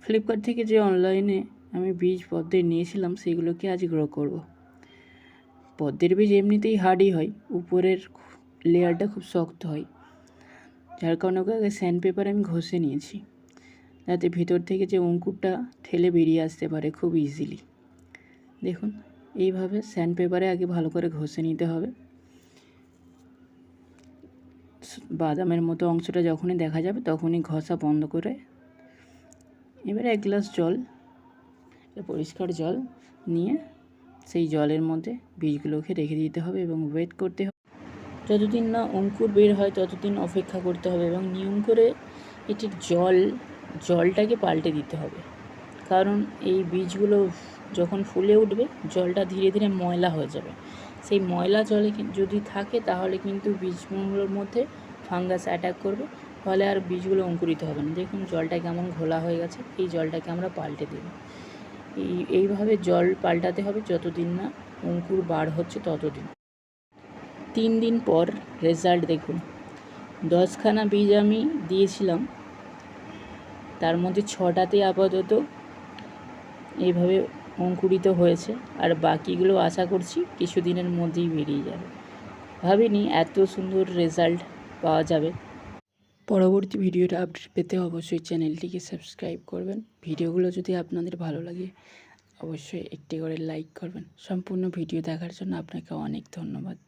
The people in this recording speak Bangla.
ফ্লিপকার্ট থেকে যে অনলাইনে আমি বীজ পদ্মের নিয়েছিলাম সেগুলোকে আজ গ্রো করব। পদ্মের বীজ এমনিতেই হার্ডই হয়, উপরের লেয়ারটা খুব শক্ত হয়, যার কারণে ওকে আগে স্যান্ড পেপারে আমি ঘষে নিয়েছি, যাতে ভিতর থেকে যে অঙ্কুরটা ঠেলে বেরিয়ে আসতে পারে খুব ইজিলি। দেখুন, এইভাবে স্যান্ড পেপারে আগে ভালো করে ঘষে নিতে হবে। বাদামের মতো অংশটা যখনই দেখা যাবে তখনই ঘষা বন্ধ করে এবারে 1 গ্লাস জল, পরিষ্কার জল নিয়ে সেই জলের মধ্যে বীজগুলোকে রেখে দিতে হবে এবং ওয়েট করতে হবে। যতদিন না অঙ্কুর বের হয় ততদিন অপেক্ষা করতে হবে এবং নিয়ম করে এটির জলটাকে পাল্টে দিতে হবে, কারণ এই বীজগুলো যখন ফুলে উঠবে জলটা ধীরে ধীরে ময়লা হয়ে যাবে। সেই ময়লা জলে যদি থাকে তাহলে কিন্তু বীজগুলোর মধ্যে ফাঙ্গাস অ্যাটাক করবে, ফলে আর বীজগুলো অঙ্কুরিত হবে না। দেখুন জলটা কেমন ঘোলা হয়ে গেছে, এই জলটাকে আমরা পাল্টে দেব। এইভাবে জল পাল্টাতে হবে যতদিন না অঙ্কুর বার হচ্ছে ততদিন। 3 দিন পর রেজাল্ট দেখুন। 10খানা বীজ আমি দিয়েছিলাম, তার মধ্যে 6টাতে আপাতত এইভাবে অঙ্কুরিত হয়েছে, আর বাকিগুলো আশা করছি কিছুদিনের মধ্যেই বেরিয়ে যাবে। ভাবিনি এত সুন্দর রেজাল্ট পাওয়া যাবে। পরবর্তী ভিডিওর আপডেট পেতে অবশ্যই চ্যানেলটিকে সাবস্ক্রাইব করবেন। ভিডিওগুলো যদি আপনাদের ভালো লাগে অবশ্যই একটি করে লাইক করবেন। সম্পূর্ণ ভিডিও দেখার জন্য আপনাকে অনেক ধন্যবাদ।